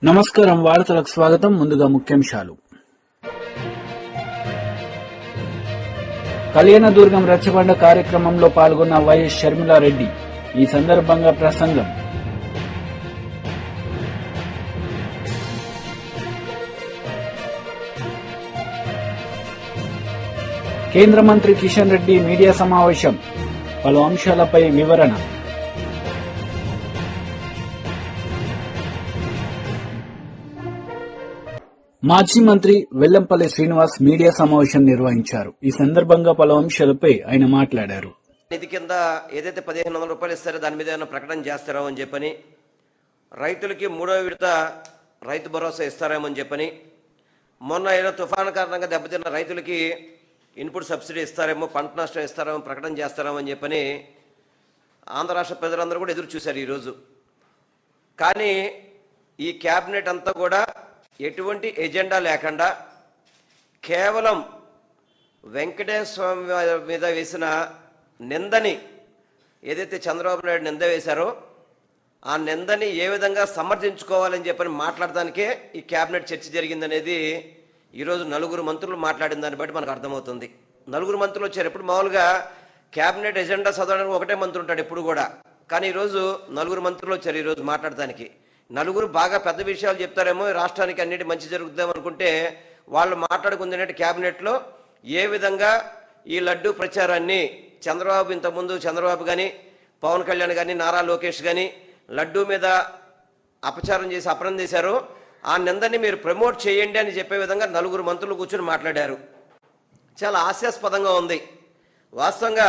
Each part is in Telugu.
నమస్కారం. వార్తలకు స్వాగతం. ముందుగా ముఖ్యాంశాలు. కళ్యాణదుర్గం రచ్చబండ కార్యక్రమంలో పాల్గొన్న వైఎస్ షర్మిలారెడ్డి. ఈ సందర్భంగా ప్రసంగం. కేంద్ర మంత్రి కిషన్ రెడ్డి మీడియా సమావేశం. పలు అంశాలపై వివరణ. మాజీ మంత్రి వెల్లంపల్లి శ్రీనివాస్ మీడియా సమావేశం నిర్వహించారు. ఈ సందర్భంగా పలు అంశాలపై ఆయన మాట్లాడారు. నిధి కింద ఏదైతే 1500 రూపాయలు ఇస్తారో దాని మీద ఏమైనా ప్రకటన చేస్తారో అని చెప్పని, రైతులకి 3వ విడత రైతు భరోసా ఇస్తారేమో అని చెప్పని, మొన్న ఏదో తుఫాను కారణంగా దెబ్బతిన్న రైతులకి ఇన్పుట్ సబ్సిడీ ఇస్తారేమో, పంట నష్టం ఇస్తారేమో, ప్రకటన చేస్తారేమో అని చెప్పని ఆంధ్ర రాష్ట్ర ప్రజలందరూ కూడా ఎదురు చూశారు ఈరోజు. కానీ ఈ క్యాబినెట్ అంతా కూడా ఎటువంటి ఎజెండా లేకుండా కేవలం వెంకటేశ్వర స్వామి మీద వేసిన నిందని, ఏదైతే చంద్రబాబు నాయుడు నింద వేశారో ఆ నిందని ఏ విధంగా సమర్థించుకోవాలని చెప్పని మాట్లాడడానికే ఈ క్యాబినెట్ చర్చ జరిగిందనేది ఈరోజు నలుగురు మంత్రులు మాట్లాడిన దాన్ని బట్టి మనకు అర్థమవుతుంది. నలుగురు మంత్రులు వచ్చారు. ఎప్పుడు మామూలుగా క్యాబినెట్ ఎజెండా చదవడానికి ఒకటే మంత్రి ఉంటాడు ఎప్పుడు కూడా, కానీ ఈరోజు నలుగురు మంత్రులు వచ్చారు ఈరోజు మాట్లాడడానికి. నలుగురు బాగా పెద్ద విషయాలు చెప్తారేమో, రాష్ట్రానికి అన్నిటి మంచి జరుగుతుందేమో అనుకుంటే వాళ్ళు మాట్లాడుకుంది క్యాబినెట్లో ఏ విధంగా ఈ లడ్డూ ప్రచారాన్ని చంద్రబాబు, ఇంతకుముందు చంద్రబాబు కానీ, పవన్ కళ్యాణ్ కానీ, నారా లోకేష్ కానీ లడ్డూ మీద అపచారం చేసి అపరం చేశారో ఆ నిందని మీరు ప్రమోట్ చేయండి అని చెప్పే విధంగా నలుగురు మంత్రులు కూర్చొని మాట్లాడారు. చాలా హాస్యాస్పదంగా ఉంది. వాస్తవంగా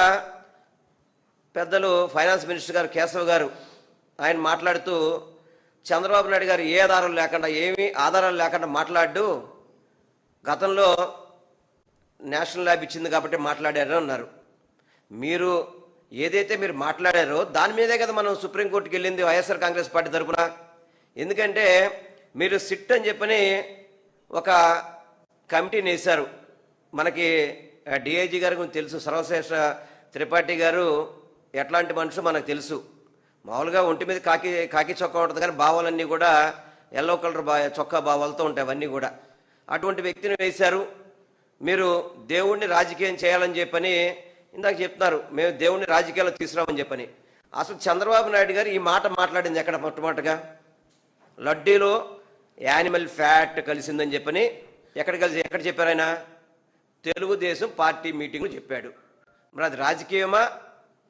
పెద్దలు ఫైనాన్స్ మినిస్టర్ గారు కేశవ్ గారు ఆయన మాట్లాడుతూ చంద్రబాబు నాయుడు గారు ఏ ఆధారాలు లేకుండా, ఏమీ ఆధారాలు లేకుండా మాట్లాడు, గతంలో నేషనల్ ల్యాబ్ ఇచ్చింది కాబట్టి మాట్లాడారు అన్నారు. మీరు ఏదైతే మీరు మాట్లాడారో దాని మీదే కదా మనం సుప్రీంకోర్టుకి వెళ్ళింది వైఎస్ఆర్ కాంగ్రెస్ పార్టీ తరఫున. ఎందుకంటే మీరు సిట్ అని చెప్పని ఒక కమిటీని వేశారు. మనకి డిఐజీ గారి గురించి తెలుసు, సర్వశ్రేష్ఠ త్రిపాఠి గారు ఎట్లాంటి మనుషులు మనకు తెలుసు. మామూలుగా ఒంటి మీద కాకి చొక్కా ఉంటుంది, కానీ భావాలన్నీ కూడా ఎల్లో కలర్ చొక్కా భావాలతో ఉంటాయి అవన్నీ కూడా. అటువంటి వ్యక్తిని వేశారు. మీరు దేవుణ్ణి రాజకీయం చేయాలని చెప్పని ఇందాక చెప్తున్నారు, మేము దేవుణ్ణి రాజకీయాల్లో తీసుకురామని చెప్పని. అసలు చంద్రబాబు నాయుడు గారు ఈ మాట మాట్లాడింది ఎక్కడ? మొట్టమొదటిగా లడ్డూలో యానిమల్ ఫ్యాట్ కలిసిందని చెప్పని ఎక్కడ చెప్పారు ఆయన? తెలుగుదేశం పార్టీ మీటింగ్లో చెప్పాడు. మరి అది రాజకీయమా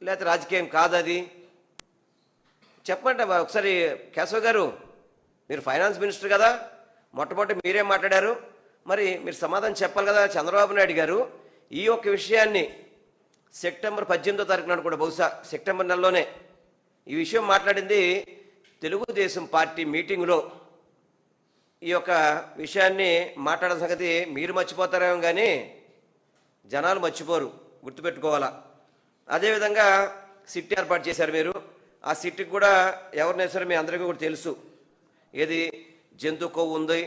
లేకపోతే రాజకీయం కాదు? అది చెప్పండి ఒకసారి. కేశవ్ గారు, మీరు ఫైనాన్స్ మినిస్టర్ కదా, మొట్టమొదటి మీరేం మాట్లాడారు? మరి మీరు సమాధానం చెప్పాలి కదా. చంద్రబాబు నాయుడు గారు ఈ యొక్క విషయాన్ని సెప్టెంబర్ 18వ తారీఖు నాడు కూడా, బహుశా సెప్టెంబర్ నెలలోనే ఈ విషయం మాట్లాడింది తెలుగుదేశం పార్టీ మీటింగ్లో. ఈ యొక్క విషయాన్ని మాట్లాడిన సంగతి మీరు మర్చిపోతారేమో కానీ జనాలు మర్చిపోరు, గుర్తుపెట్టుకోవాలా. అదేవిధంగా సిట్ ఏర్పాటు చేశారు మీరు. ఆ సిట్కి కూడా ఎవరిని వేసారో మీ అందరికీ కూడా తెలుసు. ఏది జంతు కొవ్వు ఉంది,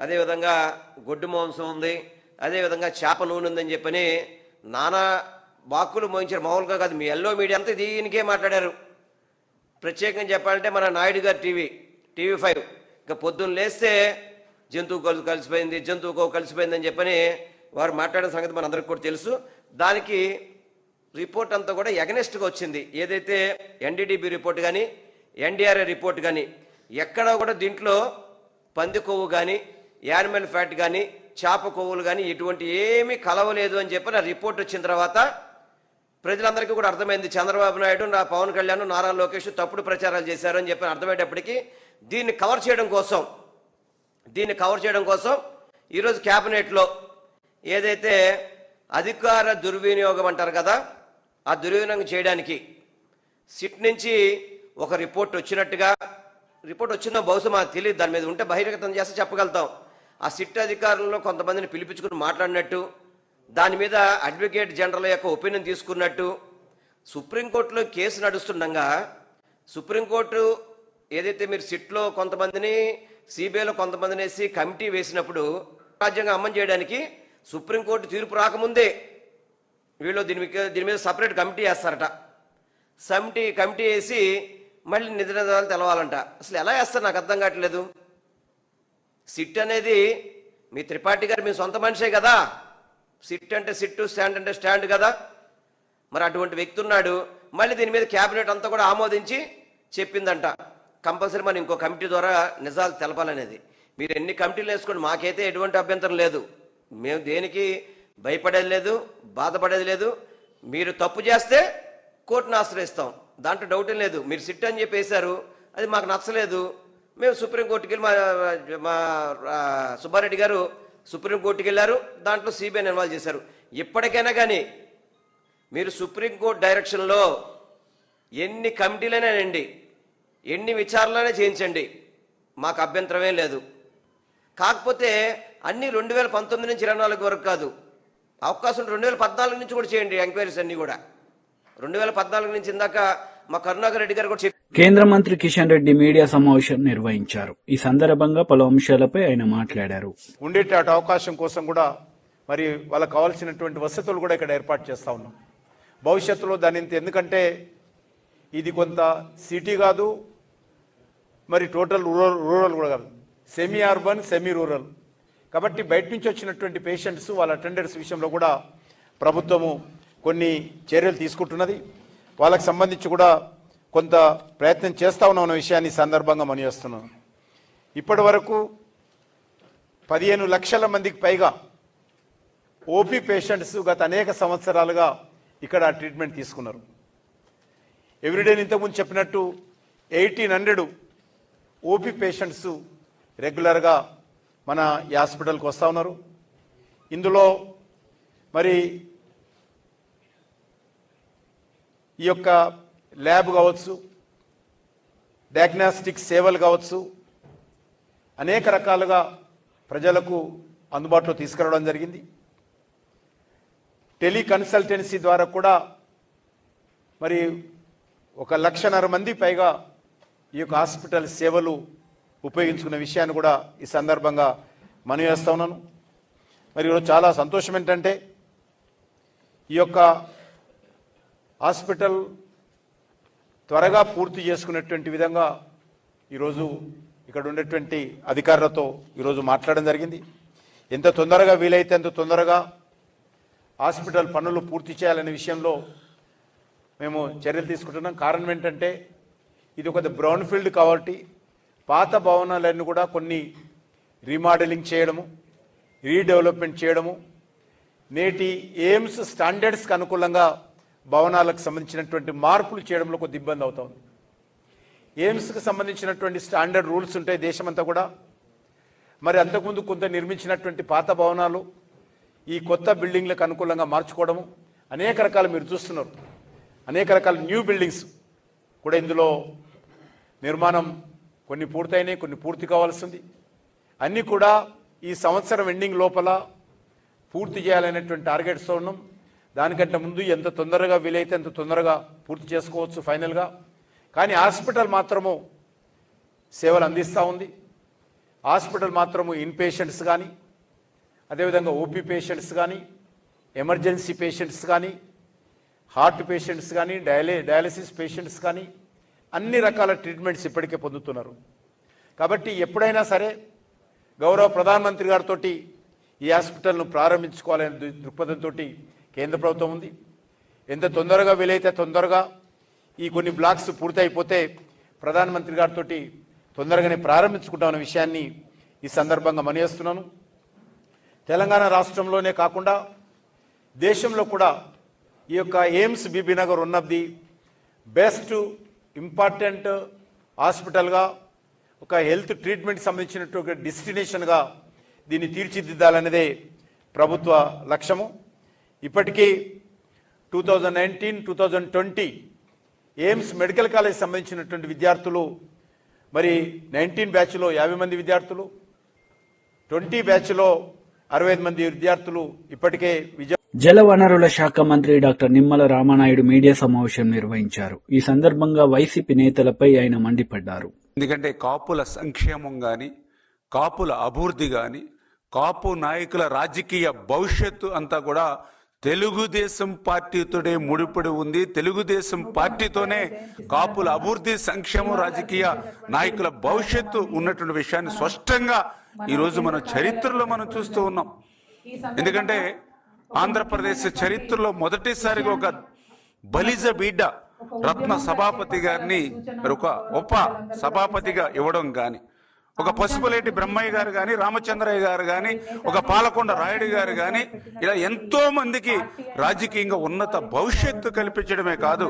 అదేవిధంగా గొడ్డు మాంసం ఉంది, అదేవిధంగా చేప నూనె ఉందని చెప్పని నానా వాక్కులు మోయించారు. మామూలుగా కాదు, మీ ఎల్లో మీడియా అంతా దీనికే మాట్లాడారు. ప్రత్యేకంగా చెప్పాలంటే మన నాయుడు గారు టీవీ5 ఇంకా పొద్దున్న లేస్తే జంతువు కలిసిపోయింది, జంతువు కొవ్వు కలిసిపోయిందని చెప్పని వారు మాట్లాడిన సంగతి మన అందరికీ కూడా తెలుసు. దానికి రిపోర్ట్ అంతా కూడా ఎగనెస్ట్గా వచ్చింది. ఏదైతే ఎన్డీడీబీ రిపోర్ట్ కానీ, ఎన్డీఆర్ఏ రిపోర్ట్ కానీ ఎక్కడా కూడా దీంట్లో పంది కొవ్వు కానీ, యానిమల్ ఫ్యాట్ కానీ, చేప కొవ్వులు కానీ ఇటువంటి ఏమీ కలవలేదు అని చెప్పి ఆ రిపోర్ట్ వచ్చిన తర్వాత ప్రజలందరికీ కూడా అర్థమైంది చంద్రబాబు నాయుడు, పవన్ కళ్యాణ్, నారా లోకేష్ తప్పుడు ప్రచారాలు చేశారు అని చెప్పి అర్థమయ్యేటప్పటికీ దీన్ని కవర్ చేయడం కోసం ఈరోజు క్యాబినెట్లో ఏదైతే అధికార దుర్వినియోగం అంటారు కదా, ఆ దుర్వినియోగం చేయడానికి సిట్ నుంచి ఒక రిపోర్ట్ వచ్చిందో బహుశా మాకు తెలియదు. దాని మీద ఉంటే బహిర్గతం చేస్తే చెప్పగలుగుతాం. ఆ సిట్ అధికారులను కొంతమందిని పిలిపించుకుని మాట్లాడినట్టు, దాని మీద అడ్వకేట్ జనరల్ యొక్క ఒపీనియన్ తీసుకున్నట్టు, సుప్రీంకోర్టులో కేసు నడుస్తుండగా సుప్రీంకోర్టు ఏదైతే మీరు సిట్లో కొంతమందిని, సిబిఐలో కొంతమందిని వేసి కమిటీ వేసినప్పుడు రాజ్యాంగం అమలు చేయడానికి సుప్రీంకోర్టు తీర్పు రాకముందే వీళ్ళు దీని మీద సపరేట్ కమిటీ వేస్తారట. కమిటీ వేసి మళ్ళీ నిజ నిజాలు తెలవాలంట. అసలు ఎలా వేస్తారు నాకు అర్థం కావట్లేదు. సిట్ అనేది మీ త్రిపాఠి గారు మీ సొంత మనిషే కదా. సిట్ అంటే సిట్టు, స్టాండ్ అంటే స్టాండ్ కదా. మరి అటువంటి వ్యక్తి ఉన్నాడు. మళ్ళీ దీని మీద క్యాబినెట్ అంతా కూడా ఆమోదించి చెప్పిందంట కంపల్సరీ మనం ఇంకో కమిటీ ద్వారా నిజాలు తెలపాలనేది. మీరు ఎన్ని కమిటీలు వేసుకోండి, మాకైతే ఎటువంటి అభ్యంతరం లేదు. మేము దేనికి భయపడేది లేదు, బాధపడేది లేదు. మీరు తప్పు చేస్తే కోర్టును ఆశ్రయిస్తాం, దాంట్లో డౌట్ ఏం లేదు. మీరు సిట్ అని చెప్పి వేశారు, అది మాకు నచ్చలేదు, మేము సుప్రీంకోర్టుకి వెళ్ళి మా సుబ్బారెడ్డి గారు సుప్రీంకోర్టుకి వెళ్ళారు, దాంట్లో సిబిఐని ఇన్వాల్వ్ చేశారు. ఇప్పటికైనా కానీ మీరు సుప్రీంకోర్టు డైరెక్షన్లో ఎన్ని కమిటీలైనా అండి, ఎన్ని విచారణలైనా చేయించండి, మాకు అభ్యంతరమే లేదు. కాకపోతే అన్నీ 2019 నుంచి 24 వరకు కాదు, అవకాశం 2014 నుంచి కూడా చేయండి ఎంక్వైరీస్ అన్నీ కూడా. 2014 నుంచి ఇందాక మా కరుణాకర్ రెడ్డి గారు కూడా కేంద్ర మంత్రి కిషన్ రెడ్డి మీడియా సమావేశం నిర్వహించారు. ఈ సందర్భంగా పలు అంశాలపై ఆయన మాట్లాడారు. ఉండేట అవకాశం కోసం కూడా మరి వాళ్ళకి కావాల్సినటువంటి వసతులు కూడా ఇక్కడ ఏర్పాటు చేస్తా ఉన్నాం. భవిష్యత్తులో దాని ఎందుకంటే ఇది కొంత సిటీ కాదు, మరి టోటల్ రూరల్ కూడా కాదు, సెమీ అర్బన్ సెమీ రూరల్. కాబట్టి బయట నుంచి వచ్చినటువంటి పేషెంట్స్ వాళ్ళ అటెండర్స్ విషయంలో కూడా ప్రభుత్వము కొన్ని చర్యలు తీసుకుంటున్నది. వాళ్ళకి సంబంధించి కూడా కొంత ప్రయత్నం చేస్తా ఉన్న విషయాన్ని సందర్భంగా మనం చేస్తున్నాం. ఇప్పటి వరకు 15 లక్షల మందికి పైగా ఓపీ పేషెంట్స్ గత అనేక సంవత్సరాలుగా ఇక్కడ ట్రీట్మెంట్ తీసుకున్నారు. ఎవ్రీడే ఇంతకుముందు చెప్పినట్టు 1800 ఓపీ పేషెంట్స్ రెగ్యులర్గా మన ఈ హాస్పిటల్కి వస్తూ ఉన్నారు. ఇందులో మరి ఈ యొక్క ల్యాబ్ కావచ్చు, డయాగ్నాస్టిక్ సేవలు కావచ్చు, అనేక రకాలుగా ప్రజలకు అందుబాటులో తీసుకురావడం జరిగింది. టెలికన్సల్టెన్సీ ద్వారా కూడా మరి 1,50,000 మంది పైగా ఈ యొక్క హాస్పిటల్ సేవలు ఉపయోగించుకున్న విషయాన్ని కూడా ఈ సందర్భంగా మనవి చేస్తా ఉన్నాను. మరి ఈరోజు చాలా సంతోషం ఏంటంటే ఈ యొక్క హాస్పిటల్ త్వరగా పూర్తి చేసుకునేటువంటి విధంగా ఈరోజు ఇక్కడ ఉండేటువంటి అధికారులతో ఈరోజు మాట్లాడడం జరిగింది. ఎంత తొందరగా వీలైతే అంత తొందరగా హాస్పిటల్ పనులు పూర్తి చేయాలనే విషయంలో మేము చర్యలు తీసుకుంటున్నాం. కారణం ఏంటంటే ఇది ఒక బ్రౌన్ ఫీల్డ్ కాబట్టి పాత భవనాలన్నీ కూడా కొన్ని రీమోడలింగ్ చేయడము, రీడెవలప్మెంట్ చేయడము, నేటి ఎయిమ్స్ స్టాండర్డ్స్కి అనుకూలంగా భవనాలకు సంబంధించినటువంటి మార్పులు చేయడంలో కొద్ది ఇబ్బంది అవుతుంది. ఎయిమ్స్కి సంబంధించినటువంటి స్టాండర్డ్ రూల్స్ ఉంటాయి దేశమంతా కూడా. మరి అంతకుముందు కొంత నిర్మించినటువంటి పాత భవనాలు ఈ కొత్త బిల్డింగ్లకు అనుకూలంగా మార్చుకోవడము, అనేక రకాలు మీరు చూస్తున్నారు, అనేక రకాల న్యూ బిల్డింగ్స్ కూడా ఇందులో నిర్మాణం కొన్ని పూర్తయినాయి, కొన్ని పూర్తి కావాల్సింది. అన్నీ కూడా ఈ సంవత్సరం ఎండింగ్ లోపల పూర్తి చేయాలనేటువంటి టార్గెట్స్తో ఉన్నాం. దానికంటే ముందు ఎంత తొందరగా వీలైతే అంత తొందరగా పూర్తి చేసుకోవచ్చు ఫైనల్గా. కానీ హాస్పిటల్ మాత్రము సేవలు అందిస్తూ ఉంది. హాస్పిటల్ మాత్రము ఇన్ పేషెంట్స్ కానీ, అదేవిధంగా ఓపీ పేషెంట్స్ కానీ, ఎమర్జెన్సీ పేషెంట్స్ కానీ, హార్ట్ పేషెంట్స్ కానీ, డయాలసిస్ పేషెంట్స్ కానీ అన్ని రకాల ట్రీట్మెంట్స్ ఇప్పటికే పొందుతున్నారు. కాబట్టి ఎప్పుడైనా సరే గౌరవ ప్రధానమంత్రి గారితో ఈ హాస్పిటల్ను ప్రారంభించుకోవాలనే దృక్పథంతో కేంద్ర ప్రభుత్వం ఉంది. ఎంత తొందరగా వీలైతే తొందరగా ఈ కొన్ని బ్లాక్స్ పూర్తి అయిపోతే ప్రధానమంత్రి గారితో తొందరగానే ప్రారంభించుకుంటామన్న విషయాన్ని ఈ సందర్భంగా మనయేస్తున్నాను. తెలంగాణ రాష్ట్రంలోనే కాకుండా దేశంలో కూడా ఈ యొక్క AIIMS Bibinagar one of the best important హాస్పిటల్గా, ఒక హెల్త్ ట్రీట్మెంట్ సంబంధించినటువంటి డెస్టినేషన్గా దీన్ని తీర్చిదిద్దాలనేదే ప్రభుత్వ లక్ష్యము. ఇప్పటికీ 2019-2020 ఎయిమ్స్ మెడికల్ కాలేజ్ సంబంధించినటువంటి విద్యార్థులు మరి 19 బ్యాచ్లో 50 మంది విద్యార్థులు, 20 బ్యాచ్లో 65 మంది విద్యార్థులు ఇప్పటికే జలవనరుల శాఖ మంత్రి డాక్టర్ నిమ్మల రామానాయుడు మీడియా సమావేశం నిర్వహించారు. ఈ సందర్భంగా వైసీపీ నేతలపై ఆయన మండిపడ్డారు. ఎందుకంటే కాపుల సంక్షేమం గాని, కాపుల అభివృద్ధి గాని, కాపు నాయకుల రాజకీయ భవిష్యత్తు అంతా కూడా తెలుగుదేశం పార్టీతోనే ముడిపడి ఉంది. తెలుగుదేశం పార్టీతోనే కాపుల అభివృద్ధి, సంక్షేమం, రాజకీయ నాయకుల భవిష్యత్తు ఉన్నటువంటి విషయాన్ని స్పష్టంగా ఈ రోజు మన చరిత్రలో మనం చూస్తూ ఉన్నాం. ఎందుకంటే ఆంధ్రప్రదేశ్ చరిత్రలో మొదటిసారిగా ఒక బలిజ బిడ్డ రత్న సభాపతి గారిని ఒక ఉప సభాపతిగా ఇవ్వడం గాని, ఒక పసుపులేటి బ్రహ్మయ్య గారు గాని, రామచంద్రయ్య గారు గాని, ఒక పాలకొండ రాయుడు గారు గాని, ఇలా ఎంతో మందికి రాజకీయంగా ఉన్నత భవిష్యత్తు కల్పించడమే కాదు,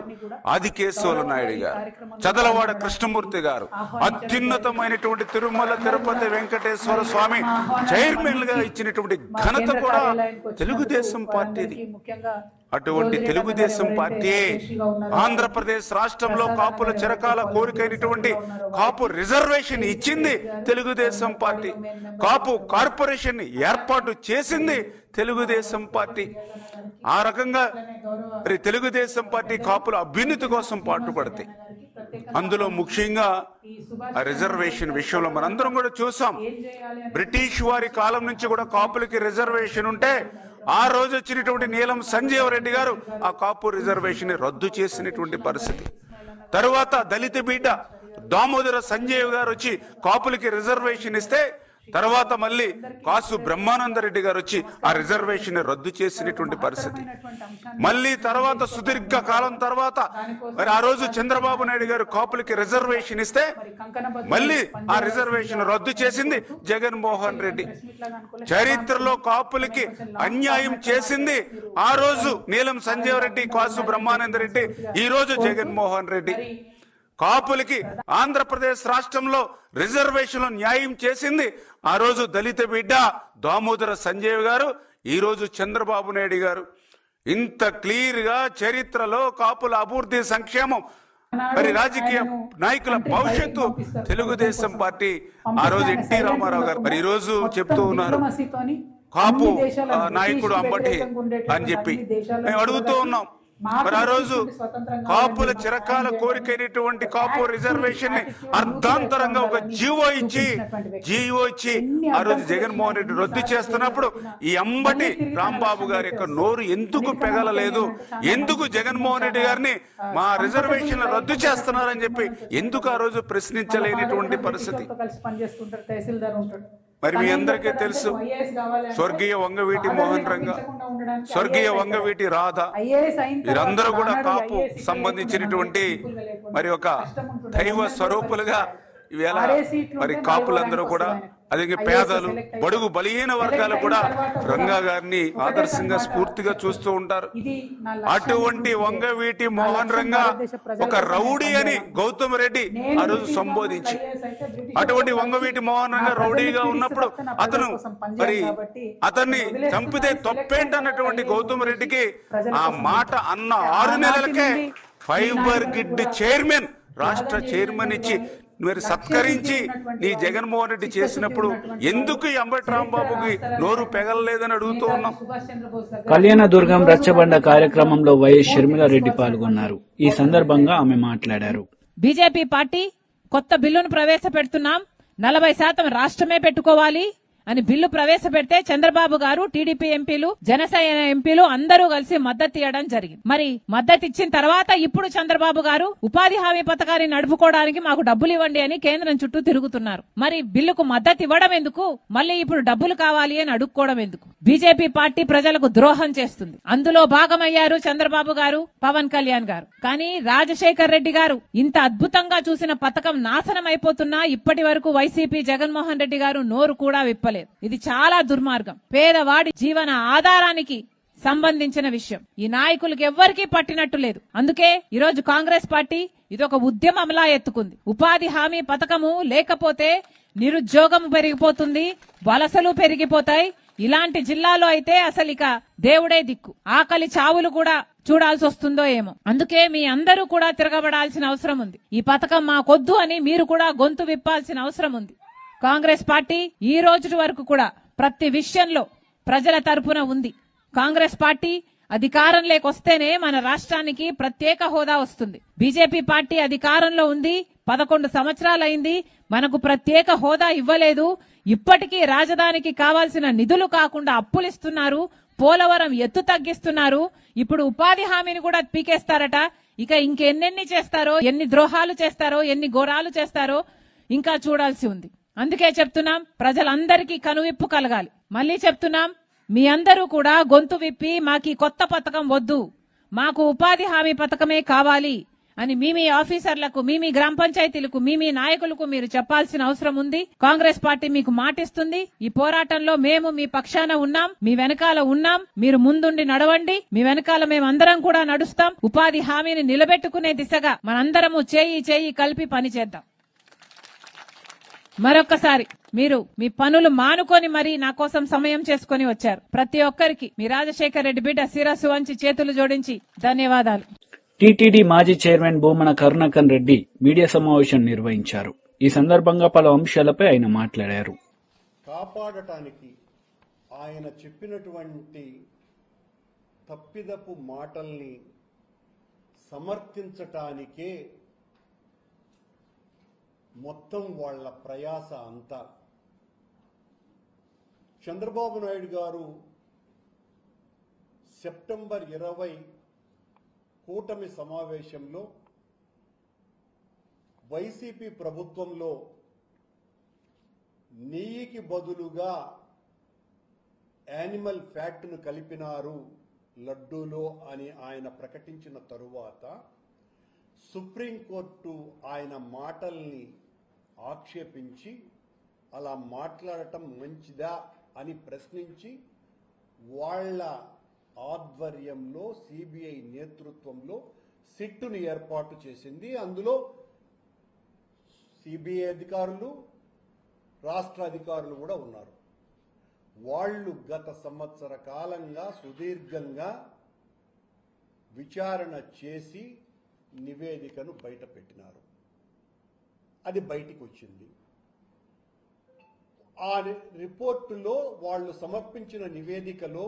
ఆదికేశవుల నాయుడు గారు, చదలవాడ కృష్ణమూర్తి గారు, అత్యున్నతమైనటువంటి తిరుమల తిరుపతి వెంకటేశ్వర స్వామి చైర్మన్ గా ఇచ్చినటువంటి ఘనత కూడా తెలుగుదేశం పార్టీది. అటువంటి తెలుగుదేశం పార్టీయే ఆంధ్రప్రదేశ్ రాష్ట్రంలో కాపుల చిరకాల కోరికైనటువంటి కాపు రిజర్వేషన్ ఇచ్చింది తెలుగుదేశం పార్టీ. కాపు కార్పొరేషన్ ఏర్పాటు చేసింది తెలుగుదేశం పార్టీ. ఆ రకంగా మరి తెలుగుదేశం పార్టీ కాపుల అభ్యున్నతి కోసం పాటుపడితే, అందులో ముఖ్యంగా ఆ రిజర్వేషన్ విషయంలో మనందరం కూడా చూసాం. బ్రిటిష్ వారి కాలం నుంచి కూడా కాపులకి రిజర్వేషన్ ఉంటే ఆ రోజు వచ్చినటువంటి నీలం సంజీవ రెడ్డి గారు ఆ కాపు రిజర్వేషన్ రద్దు చేసినటువంటి పరిస్థితి. తరువాత దళిత బిడ్డ దామోదర సంజీవ్ గారు వచ్చి కాపులకి రిజర్వేషన్ ఇస్తే, తర్వాత మళ్ళీ కాసు బ్రహ్మానందరెడ్డి గారు వచ్చి ఆ రిజర్వేషన్ రద్దు చేసినటువంటి పరిస్థితి. మళ్ళీ తర్వాత సుదీర్ఘ కాలం తర్వాత మరి ఆ రోజు చంద్రబాబు నాయుడు గారు కాపులకి రిజర్వేషన్ ఇస్తే మళ్ళీ ఆ రిజర్వేషన్ రద్దు చేసింది జగన్మోహన్ రెడ్డి. చరిత్రలో కాపులకి అన్యాయం చేసింది ఆ రోజు నీలం సంజీవ రెడ్డి, కాసు బ్రహ్మానందరెడ్డి, ఈ రోజు జగన్మోహన్ రెడ్డి. కాపులకి ఆంధ్రప్రదేశ్ రాష్ట్రంలో రిజర్వేషన్ న్యాయం చేసింది ఆ రోజు దళిత బిడ్డ దామోదర సంజయ్ గారు, ఈ రోజు చంద్రబాబు నాయుడు గారు. ఇంత క్లియర్ గా చరిత్రలో కాపుల అభివృద్ధి, సంక్షేమం, మరి రాజకీయ నాయకుల భవిష్యత్తు తెలుగుదేశం పార్టీ ఆ రోజు ఎన్టీ రామారావు గారు మరి ఈ రోజు చెప్తూ ఉన్నారు, కాపు నాయకుడు అంబటి అని చెప్పి మేము అడుగుతూ ఉన్నాం. మరి ఆ రోజు కాపుల చిరకాల కోరికైనటువంటి కాపు రిజర్వేషన్ ని అర్ధాంతరంగా ఒక జీవో ఇచ్చి ఆ రోజు జగన్మోహన్ రెడ్డి రద్దు చేస్తున్నప్పుడు ఈ అంబటి రాంబాబు గారి యొక్క నోరు ఎందుకు పెగలలేదు, ఎందుకు జగన్మోహన్ రెడ్డి గారిని మా రిజర్వేషన్ రద్దు చేస్తున్నారని చెప్పి ఎందుకు ఆ రోజు ప్రశ్నించలేనిటువంటి పరిస్థితి. మరి మీ అందరికీ తెలుసు, స్వర్గీయ వంగవీటి మోహన్ రంగా, స్వర్గీయ వంగవీటి రాధ, వీరందరూ కూడా కాపు సంబంధించినటువంటి మరి ఒక దైవ స్వరూపులుగా ఈవేళ మరి కాపులందరూ కూడా, అదే పేదలు, బడుగు బలహీన వర్గాలు కూడా రంగా గారిని ఆదర్శంగా స్ఫూర్తిగా చూస్తూ ఉంటారు. అటువంటి వంగవీటి మోహన్ రంగా ఒక రౌడీ అని గౌతమ్ రెడ్డి ఆ రోజు సంబోధించి, అటువంటి వంగవీటి మోహన్ రంగా రౌడీగా ఉన్నప్పుడు అతన్ని చంపితే తప్పేంటన్నటువంటి గౌతమ్ రెడ్డికి ఆ మాట అన్న 6 నెలలకే ఫైబర్ గిడ్ చైర్మన్, రాష్ట్ర చైర్మన్ ఇచ్చి మరి సత్కరించి నీ జగన్మోహన్ రెడ్డి చేసినప్పుడు ఎందుకు అంబటి రాంబాబుకి నోరు పెగలలేదని అడుగుతూ ఉన్నాం. కళ్యాణదుర్గం రచ్చబండ కార్యక్రమంలో వైఎస్ షర్మిలారెడ్డి పాల్గొన్నారు. ఈ సందర్భంగా ఆమె మాట్లాడారు. బీజేపీ పార్టీ కొత్త బిల్లును ప్రవేశపెడుతున్నాం, 40% రాష్ట్రమే పెట్టుకోవాలి అని బిల్లు ప్రవేశపెడితే చంద్రబాబు గారు, టీడీపీ ఎంపీలు, జనసేన ఎంపీలు అందరూ కలిసి మద్దతు ఇవ్వడం జరిగింది. మరి మద్దతు ఇచ్చిన తర్వాత ఇప్పుడు చంద్రబాబు గారు ఉపాధి హామీ పథకాన్ని నడుపుకోవడానికి మాకు డబ్బులు ఇవ్వండి అని కేంద్రం చుట్టూ తిరుగుతున్నారు. మరి బిల్లుకు మద్దతు ఇవ్వడం ఎందుకు, మళ్ళీ ఇప్పుడు డబ్బులు కావాలి అని అడుక్కోవడం ఎందుకు? బీజేపీ పార్టీ ప్రజలకు ద్రోహం చేస్తుంది. అందులో భాగమయ్యారు చంద్రబాబు గారు, పవన్ కళ్యాణ్ గారు. కానీ రాజశేఖర్ రెడ్డి గారు ఇంత అద్భుతంగా చూసిన పథకం నాశనం అయిపోతున్నా ఇప్పటి వరకు వైసీపీ జగన్మోహన్ రెడ్డి గారు నోరు కూడా విప్పలేదు. ఇది చాలా దుర్మార్గం. పేదవాడి జీవన ఆధారానికి సంబంధించిన విషయం ఈ నాయకులకు ఎవ్వరికీ పట్టినట్టు లేదు. అందుకే ఈరోజు కాంగ్రెస్ పార్టీ ఇదొక ఉద్యమంలా ఎత్తుకుంది. ఉపాధి హామీ పథకము లేకపోతే నిరుద్యోగం పెరిగిపోతుంది, వలసలు పెరిగిపోతాయి. ఇలాంటి జిల్లాలో అయితే అసలు ఇక దేవుడే దిక్కు, ఆకలి చావులు కూడా చూడాల్సి వస్తుందో ఏమో. అందుకే మీ అందరూ కూడా తిరగబడాల్సిన అవసరం ఉంది. ఈ పథకం మాకొద్దు అని మీరు కూడా గొంతు విప్పాల్సిన అవసరం ఉంది. కాంగ్రెస్ పార్టీ ఈ రోజు వరకు కూడా ప్రతి విషయంలో ప్రజల తరపున ఉంది. కాంగ్రెస్ పార్టీ అధికారంలోకి వస్తేనే మన రాష్ట్రానికి ప్రత్యేక హోదా వస్తుంది. బీజేపీ పార్టీ అధికారంలో ఉంది, 11 సంవత్సరాలైంది, మనకు ప్రత్యేక హోదా ఇవ్వలేదు. ఇప్పటికీ రాజధానికి కావాల్సిన నిధులు కాకుండా అప్పులిస్తున్నారు, పోలవరం ఎత్తు తగ్గిస్తున్నారు, ఇప్పుడు ఉపాధి హామీని కూడా పీకేస్తారట. ఇక ఇంకెన్నెన్ని చేస్తారో, ఎన్ని ద్రోహాలు చేస్తారో, ఎన్ని ఘోరాలు చేస్తారో ఇంకా చూడాల్సి ఉంది. అందుకే చెప్తున్నాం, ప్రజలందరికీ కనువిప్పు కలగాలి. మళ్ళీ చెప్తున్నాం, మీ అందరూ కూడా గొంతు విప్పి మాకు కొత్త పథకం వద్దు, మాకు ఉపాధి హామీ పథకమే కావాలి అని మీ ఆఫీసర్లకు, మీ గ్రామ పంచాయతీలకు, మీ నాయకులకు మీరు చెప్పాల్సిన అవసరం ఉంది. కాంగ్రెస్ పార్టీ మీకు మాటిస్తుంది. ఈ పోరాటంలో మేము మీ పక్షాన ఉన్నాం, మీ వెనకాల ఉన్నాం. మీరు ముందుండి నడవండి, మీ వెనకాల మేమందరం కూడా నడుస్తాం. ఉపాధి హామీని నిలబెట్టుకునే దిశగా మనందరము చేయి కలిపి పనిచేద్దాం. మరొక్కసారి మీరు మీ పనులు మానుకొని మరీ నా కోసం సమయం చేసుకుని వచ్చారు. ప్రతి ఒక్కరికి మీ రాజశేఖర్ రెడ్డి బిడ్డ శిరస్సు వంచి చేతులు జోడించి ధన్యవాదాలు. టీటీడీ మాజీ చైర్మన్ భూమన కరుణాకర్ రెడ్డి మీడియా సమావేశం నిర్వహించారు. ఈ సందర్భంగా పలు అంశాలపై ఆయన మాట్లాడారు. కాపాడటానికి ఆయన చెప్పినటువంటి తప్పిదపు మాటల్ని సమర్థించటానికే మొత్తం వాళ్ళ ప్రయాస అంతా. చంద్రబాబు నాయుడు గారు సెప్టెంబర్ 20 కూటమి సమావేశంలో వైసీపీ ప్రభుత్వంలో నెయ్యికి బదులుగా యానిమల్ ఫ్యాట్ను కలిపినారు లడ్డూలో అని ఆయన ప్రకటించిన తరువాత సుప్రీంకోర్టు ఆయన మాటల్ని ఆక్షేపించి అలా మాట్లాడటం మంచిదా అని ప్రశ్నించి వాళ్ళ ఆధ్వర్యంలో సిబిఐ నేతృత్వంలో సిట్టును ఏర్పాటు చేసింది. అందులో సిబిఐ అధికారులు, రాష్ట్ర అధికారులు కూడా ఉన్నారు. వాళ్ళు గత సంవత్సర కాలంగా సుదీర్ఘంగా విచారణ చేసి నివేదికను బయట పెట్టినారు. అది బయటికి వచ్చింది. ఆ రిపోర్టులో వాళ్ళు సమర్పించిన నివేదికలో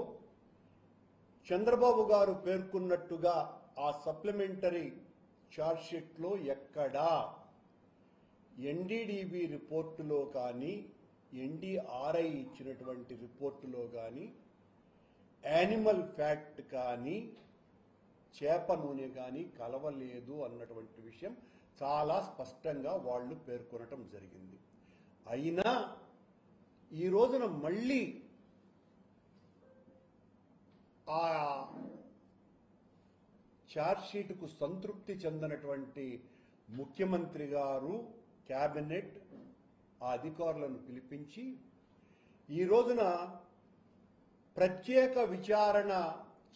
చంద్రబాబు గారు పేర్కొన్నట్టుగా ఆ సప్లిమెంటరీ ఛార్జ్షీట్లో ఎక్కడా ఎన్డీడీబీ రిపోర్టులో కానీ ఎన్డీఆర్ఐ ఇచ్చినటువంటి రిపోర్టులో కానీ యానిమల్ ఫ్యాట్ కానీ చేప నూనె కానీ కలవలేదు అన్నటువంటి విషయం చాలా స్పష్టంగా వాళ్ళు పేర్కొనటం జరిగింది. అయినా ఈ రోజున మళ్ళీ ఆ ఛార్జ్షీటుకు సంతృప్తి చెందినటువంటి ముఖ్యమంత్రి గారు, కేబినెట్ ఆ అధికారులను పిలిపించి ఈ రోజున ప్రత్యేక విచారణ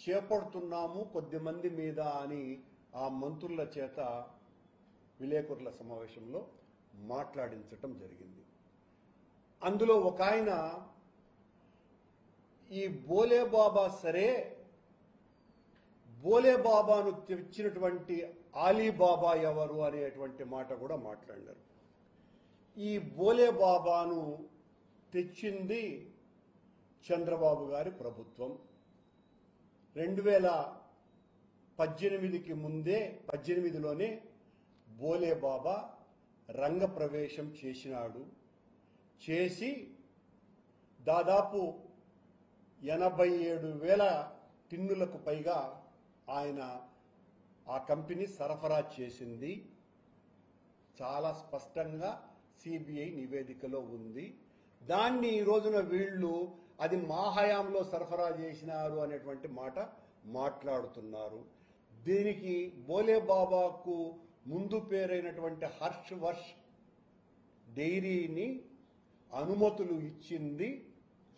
చేపడుతున్నాము కొద్దిమంది మీద అని ఆ మంత్రుల చేత విలేకరుల సమావేశంలో మాట్లాడించటం జరిగింది. అందులో ఒక ఆయన ఈ బోలేబాబా సరే, బోలేబాబాను తెచ్చినటువంటి ఆలీబాబా ఎవరు అనేటువంటి మాట కూడా మాట్లాడారు. ఈ బోలేబాబాను తెచ్చింది చంద్రబాబు గారి ప్రభుత్వం. 2018కి ముందే 18లోనే బోలేబాబా రంగప్రవేశం చేసినాడు. చేసి దాదాపు 87,000 టిన్నులకు పైగా ఆయన ఆ కంపెనీ సరఫరా చేసింది. చాలా స్పష్టంగా సిబిఐ నివేదికలో ఉంది. దాన్ని ఈ రోజున వీళ్ళు అది మా హయాంలో సరఫరా చేసినారు అనేటువంటి మాట మాట్లాడుతున్నారు. దీనికి బోలేబాబాకు ముందు పేరైనటువంటి హర్షవర్ష్ డైరీని అనుమతులు ఇచ్చింది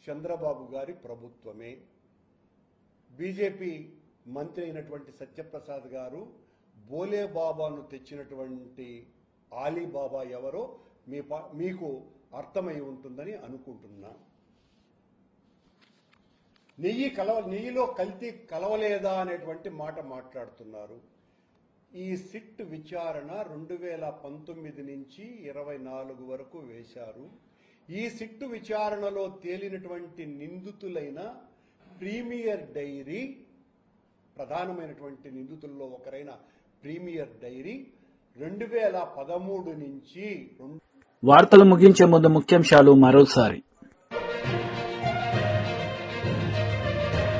చంద్రబాబు గారి ప్రభుత్వమే. బీజేపీ మంత్రి అయినటువంటి సత్యప్రసాద్ గారు బోలేబాబాను తెచ్చినటువంటి ఆలీబాబా ఎవరో మీకు అర్థమై ఉంటుందని అనుకుంటున్నా. నెయ్యిలో కల్తీ కలవలేదా అనేటువంటి మాట మాట్లాడుతున్నారు. ఈ సిట్ విచారణ 2019 నుంచి 24 వరకు వేశారు. ఈ సిట్టు విచారణలో తేలినటువంటి నిందితులైన ప్రీమియర్ డైరీ, ప్రధానమైనటువంటి నిందితుల్లో ఒకరైన ప్రీమియర్ డైరీ 2013 నుంచి వార్తలు ముగించే ముందు ముఖ్యాంశాలు మరోసారి.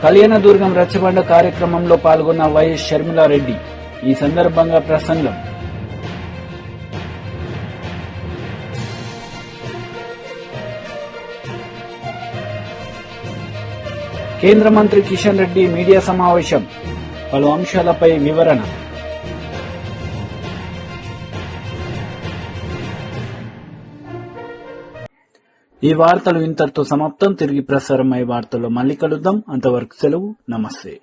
కళ్యాణదుర్గం రచ్చబండ కార్యక్రమంలో పాల్గొన్న వైఎస్ షర్మిలారెడ్డి. ఈ సందర్భంగా ప్రసంగం. కేంద్ర మంత్రి కిషన్ రెడ్డి మీడియా సమావేశం, పలు అంశాలపై వివరణ. ఈ వార్తలు ఇంతటితో సమాప్తం. తిరిగి ప్రసారం అయ్యే వార్తల్లో మళ్ళీ కలుద్దాం. అంతవరకు సెలవు. నమస్తే.